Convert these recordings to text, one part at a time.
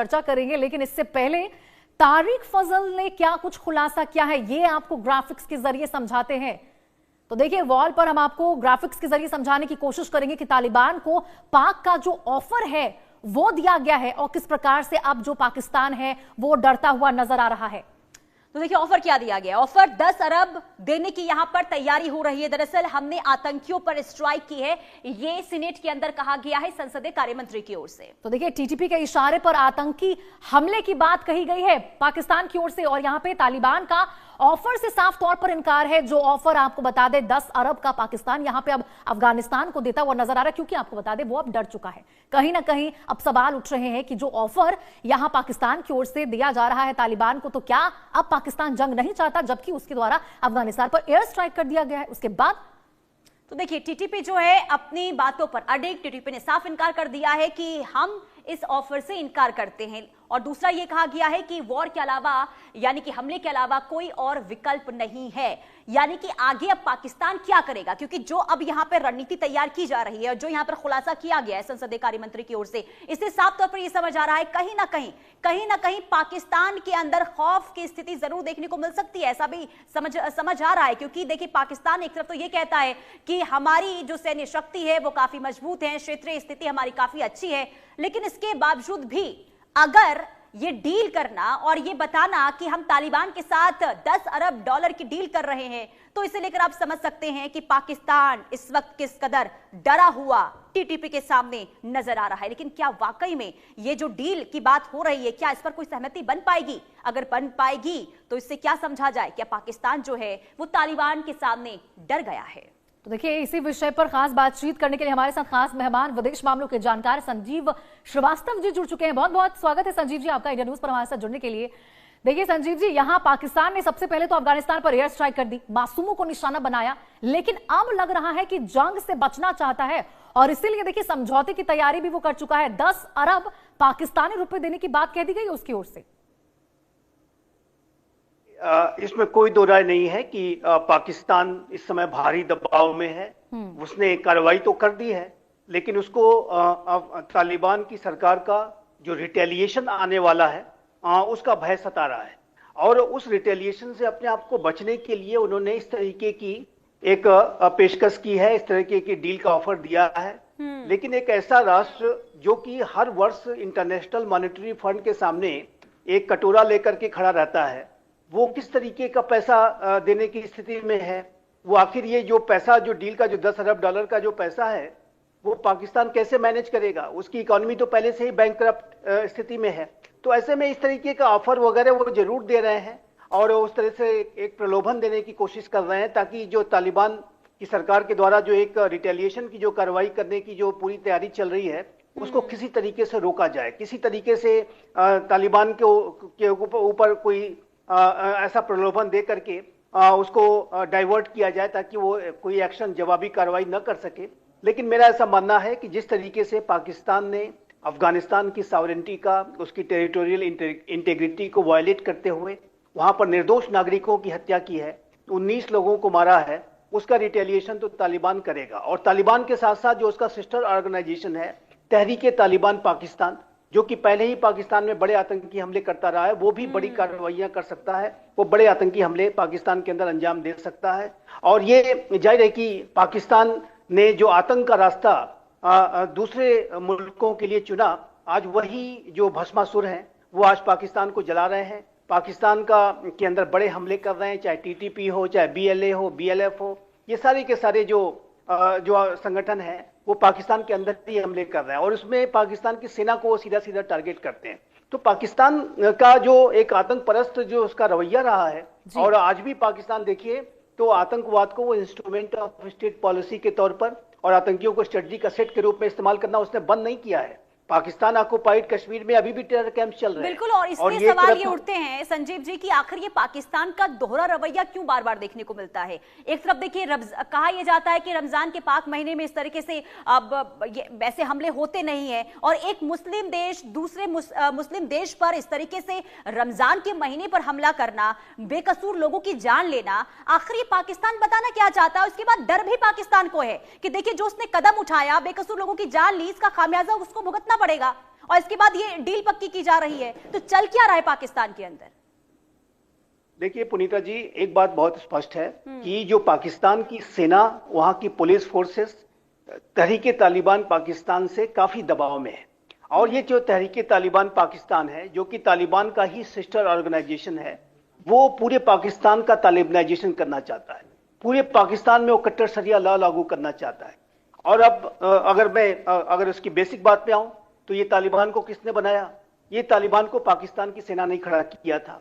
चर्चा करेंगे, लेकिन इससे पहले तारिक फजल ने क्या कुछ खुलासा किया है ये आपको ग्राफिक्स के जरिए समझाते हैं। तो देखिए, वॉल पर हम आपको ग्राफिक्स के जरिए समझाने की कोशिश करेंगे कि तालिबान को पाक का जो ऑफर है वो दिया गया है और किस प्रकार से अब जो पाकिस्तान है वो डरता हुआ नजर आ रहा है। तो देखिए, ऑफर क्या दिया गया। ऑफर 10 अरब देने की यहां पर तैयारी हो रही है। दरअसल हमने आतंकियों पर स्ट्राइक की है, ये सीनेट के अंदर कहा गया है संसदीय कार्य मंत्री की ओर से। तो देखिए, टीटीपी के इशारे पर आतंकी हमले की बात कही गई है पाकिस्तान की ओर से, और यहां पे तालिबान का ऑफर से साफ तौर पर इनकार है। जो ऑफर आपको बता दें 10 अरब का पाकिस्तान यहां पे अब अफगानिस्तान को देता हुआ नजर आ रहा है, क्योंकि आपको बता दें वो अब डर चुका है। कहीं ना कहीं अब सवाल उठ रहे हैं कि जो ऑफर यहां पाकिस्तान की ओर से दिया जा रहा है तालिबान को, तो क्या अब पाकिस्तान जंग नहीं चाहता, जबकि उसके द्वारा अफगानिस्तान पर एयर स्ट्राइक कर दिया गया है। उसके बाद तो देखिए, टीटीपी जो है अपनी बातों पर अडिग, टीटीपी ने साफ इनकार कर दिया है कि हम इस ऑफर से इनकार करते हैं। और दूसरा ये कहा गया है कि वॉर के अलावा, यानी कि हमले के अलावा कोई और विकल्प नहीं है। यानी कि आगे अब पाकिस्तान क्या करेगा, क्योंकि जो अब यहां पर रणनीति तैयार की जा रही है और जो यहां पर खुलासा किया गया है संसदीय कार्य मंत्री की ओर से, इससे साफ तौर पर यह समझ आ रहा है कहीं ना कहीं पाकिस्तान के अंदर खौफ की स्थिति जरूर देखने को मिल सकती है। ऐसा भी समझ आ रहा है, क्योंकि देखिए, पाकिस्तान एक तरफ तो यह कहता है कि हमारी जो सैन्य शक्ति है वो काफी मजबूत है, क्षेत्रीय स्थिति हमारी काफी अच्छी है, लेकिन इसके बावजूद भी अगर ये डील करना और ये बताना कि हम तालिबान के साथ 10 अरब डॉलर की डील कर रहे हैं, तो इसे लेकर आप समझ सकते हैं कि पाकिस्तान इस वक्त किस कदर डरा हुआ टीटीपी के सामने नजर आ रहा है। लेकिन क्या वाकई में ये जो डील की बात हो रही है, क्या इस पर कोई सहमति बन पाएगी? अगर बन पाएगी तो इससे क्या समझा जाए, क्या पाकिस्तान जो है वो तालिबान के सामने डर गया है? तो देखिए, इसी विषय पर खास बातचीत करने के लिए हमारे साथ खास मेहमान विदेश मामलों के जानकार संजीव श्रीवास्तव जी जुड़ चुके हैं। बहुत बहुत स्वागत है संजीव जी आपका इंडिया न्यूज पर हमारे साथ जुड़ने के लिए। देखिए संजीव जी, यहां पाकिस्तान ने सबसे पहले तो अफगानिस्तान पर एयर स्ट्राइक कर दी, मासूमों को निशाना बनाया, लेकिन अब लग रहा है कि जंग से बचना चाहता है और इसीलिए देखिए समझौते की तैयारी भी वो कर चुका है। 10 अरब पाकिस्तानी रुपए देने की बात कह दी गई उसकी ओर से। इसमें कोई दो राय नहीं है कि पाकिस्तान इस समय भारी दबाव में है। उसने कार्रवाई तो कर दी है, लेकिन उसको तालिबान की सरकार का जो रिटेलिएशन आने वाला है उसका भय सता रहा है, और उस रिटेलिएशन से अपने आप को बचने के लिए उन्होंने इस तरीके की एक पेशकश की है, इस तरीके की डील का ऑफर दिया है। लेकिन एक ऐसा राष्ट्र जो कि हर वर्ष इंटरनेशनल मॉनेटरी फंड के सामने एक कटोरा लेकर के खड़ा रहता है, वो किस तरीके का पैसा देने की स्थिति में है? वो आखिर ये जो पैसा, जो डील का जो 10 अरब डॉलर का जो पैसा है, वो पाकिस्तान कैसे मैनेज करेगा? उसकी इकोनॉमी तो पहले से ही बैंकरप्ट स्थिति में है। तो ऐसे में इस तरीके का ऑफर वगैरह वो जरूर दे रहे हैं और उस तरह से एक प्रलोभन देने की कोशिश कर रहे हैं, ताकि जो तालिबान की सरकार के द्वारा जो एक रिटेलिएशन की जो कार्रवाई करने की जो पूरी तैयारी चल रही है, उसको किसी तरीके से रोका जाए, किसी तरीके से तालिबान के ऊपर कोई ऐसा प्रलोभन दे करके उसको डाइवर्ट किया जाए, ताकि वो कोई एक्शन, जवाबी कार्रवाई न कर सके। लेकिन मेरा ऐसा मानना है कि जिस तरीके से पाकिस्तान ने अफगानिस्तान की सॉवरेनिटी का, उसकी टेरिटोरियल इंटेग्रिटी को वायलेट करते हुए वहां पर निर्दोष नागरिकों की हत्या की है, 19 लोगों को मारा है, उसका रिटेलिएशन तो तालिबान करेगा। और तालिबान के साथ साथ जो उसका सिस्टर ऑर्गेनाइजेशन है तहरीके तालिबान पाकिस्तान, जो कि पहले ही पाकिस्तान में बड़े आतंकी हमले करता रहा है, वो भी बड़ी कार्रवाइयां कर सकता है, वो बड़े आतंकी हमले पाकिस्तान के अंदर अंजाम दे सकता है। और ये जाहिर है कि पाकिस्तान ने जो आतंक का रास्ता दूसरे मुल्कों के लिए चुना, आज वही जो भस्मासुर हैं वो आज पाकिस्तान को जला रहे हैं, पाकिस्तान के अंदर बड़े हमले कर रहे हैं, चाहे टीटीपी हो, चाहे बीएलए हो, बीएलएफ हो, ये सारे के सारे जो संगठन है वो पाकिस्तान के अंदर ही हमले कर रहे हैं और उसमें पाकिस्तान की सेना को वो सीधा सीधा टारगेट करते हैं। तो पाकिस्तान का जो एक आतंक परस्त जो उसका रवैया रहा है, और आज भी पाकिस्तान देखिए तो आतंकवाद को वो इंस्ट्रूमेंट ऑफ स्टेट पॉलिसी के तौर पर और आतंकियों को स्ट्रेटजी का सेट के रूप में इस्तेमाल करना उसने बंद नहीं किया है। पाकिस्तान ऑक्युपाइड कश्मीर में अभी भी टेरर कैंप चल रहे हैं। बिल्कुल, और इसमें सवाल ये उठते हैं संजीव जी कि आखिर ये पाकिस्तान का दोहरा रवैया क्यों बार बार देखने को मिलता है? एक तरफ देखिए कहा यह जाता है कि रमजान के पाक महीने में इस तरीके से अब वैसे हमले होते नहीं है, और एक मुस्लिम देश दूसरे मुस्लिम देश पर इस तरीके से रमजान के महीने पर हमला करना, बेकसूर लोगों की जान लेना, आखिर ये पाकिस्तान बताना क्या चाहता है? उसके बाद डर भी पाकिस्तान को है कि देखिए जो उसने कदम उठाया, बेकसूर लोगों की जान ली, इसका खामियाजा उसको भुगतना पड़ेगा। और इसके बाद ये डील पक्की की जा रही है, तो चल क्या रहा है पाकिस्तान के अंदर? देखिए पुनीता जी, एक बात बहुत स्पष्ट है कि जो पाकिस्तान की सेना, वहां की पुलिस फोर्सेस, तहरीके तालिबान पाकिस्तान से काफी दबाव में है। और ये जो तहरीके तालिबान पाकिस्तान है, जो कि तालिबान का ही सिस्टर ऑर्गेनाइजेशन है, वो पूरे पाकिस्तान का तालिबानाइजेशन करना चाहता है। पूरे पाकिस्तान में वो कट्टर शरिया लॉ लागू करना चाहता है। और अब अगर उसकी बेसिक बात पे आऊं, तो ये तालिबान को किसने बनाया? ये तालिबान को पाकिस्तान की सेना ने खड़ा किया था।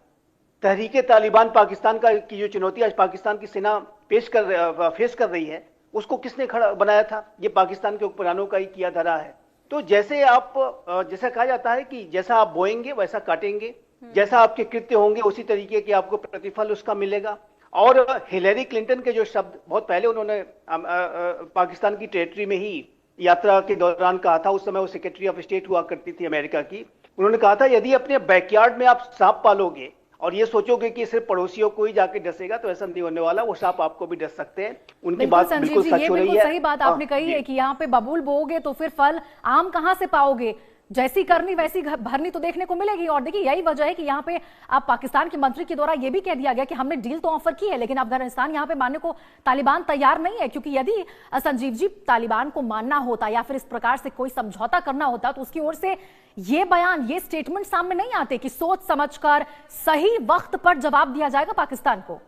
तहरीके तालिबान पाकिस्तान का की जो चुनौती आज पाकिस्तान की सेना फेस कर रही है, उसको किसने खड़ा बनाया था? ये पाकिस्तान के हुक्मरानों का ही किया धरा है। तो जैसा कहा जाता है कि जैसा आप बोएंगे वैसा काटेंगे, जैसा आपके कृत्य होंगे उसी तरीके के आपको प्रतिफल उसका मिलेगा। और हिलेरी क्लिंटन के जो शब्द बहुत पहले उन्होंने पाकिस्तान की टेरिटरी में ही यात्रा के दौरान कहा था, उस समय वो सेक्रेटरी ऑफ स्टेट हुआ करती थी अमेरिका की, उन्होंने कहा था यदि अपने बैकयार्ड में आप सांप पालोगे और ये सोचोगे कि सिर्फ पड़ोसियों को ही जाके डसेगा, तो ऐसा नहीं होने वाला, वो सांप आपको भी डस सकते हैं। उनकी बात बिल्कुल सच हो रही है। सही बात आपने कही है कि यहाँ पे बबूल बोओगे तो फिर फल आम कहाँ से पाओगे? जैसी करनी वैसी भरनी तो देखने को मिलेगी। और देखिए यही वजह है कि यहाँ पे अब पाकिस्तान के मंत्री के द्वारा ये भी कह दिया गया कि हमने डील तो ऑफर की है, लेकिन अफगानिस्तान यहाँ पे मानने को तालिबान तैयार नहीं है। क्योंकि यदि संजीव जी तालिबान को मानना होता या फिर इस प्रकार से कोई समझौता करना होता, तो उसकी ओर से ये बयान, ये स्टेटमेंट सामने नहीं आते कि सोच समझकर सही वक्त पर जवाब दिया जाएगा पाकिस्तान को।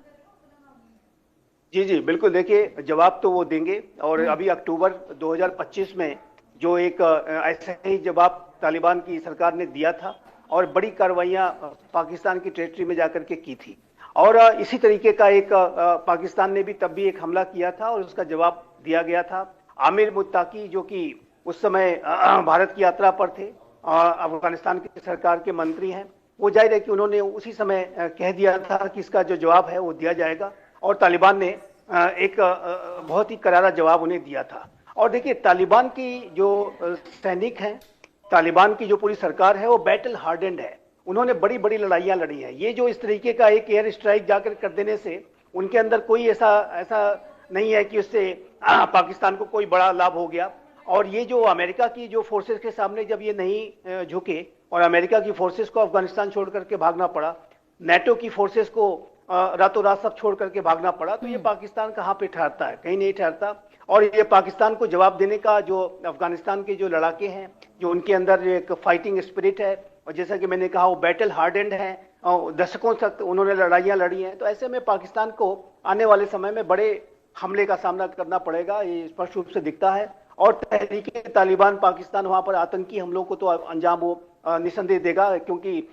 जी जी बिल्कुल, देखिए जवाब तो वो देंगे। और अभी अक्टूबर 2025 में जो एक ऐसा ही जवाब तालिबान की सरकार ने दिया था और बड़ी कार्रवाइयां पाकिस्तान की टेरिटरी में जाकर के की थी। और इसी तरीके का एक पाकिस्तान ने भी तब भी एक हमला किया था और उसका जवाब दिया गया था। आमिर मुत्ताकी जो कि उस समय भारत की यात्रा पर थे, अफगानिस्तान की सरकार के मंत्री हैं, वो जाहिर है कि उन्होंने उसी समय कह दिया था कि इसका जो जवाब है वो दिया जाएगा। और तालिबान ने एक बहुत ही करारा जवाब उन्हें दिया था। और देखिए तालिबान की जो सैनिक हैं, तालिबान की जो पूरी सरकार है, वो बैटल हार्डेंड है। उन्होंने बड़ी बड़ी लड़ाइयां लड़ी हैं। ये जो इस तरीके का एक एयर स्ट्राइक जाकर कर देने से उनके अंदर कोई ऐसा नहीं है कि उससे पाकिस्तान को कोई बड़ा लाभ हो गया। और ये जो अमेरिका की जो फोर्सेस के सामने जब ये नहीं झुके और अमेरिका की फोर्सेस को अफगानिस्तान छोड़ करके भागना पड़ा, नेटो की फोर्सेस को रातों रात सब छोड़ करके भागना पड़ा, तो ये पाकिस्तान कहाँ पे ठहरता है? कहीं नहीं ठहरता। और ये पाकिस्तान को जवाब देने का जो अफगानिस्तान के जो लड़ाके हैं, जो उनके अंदर एक फाइटिंग स्पिरिट है, और जैसा कि मैंने कहा वो बैटल हार्डेंड है, दशकों तक उन्होंने लड़ाइयां लड़ी हैं, तो ऐसे में पाकिस्तान को आने वाले समय में बड़े हमले का सामना करना पड़ेगा, ये स्पष्ट रूप से दिखता है। और तहरीके तालिबान पाकिस्तान वहां पर आतंकी हमलों को तो अंजाम वो निसंदेह देगा, क्योंकि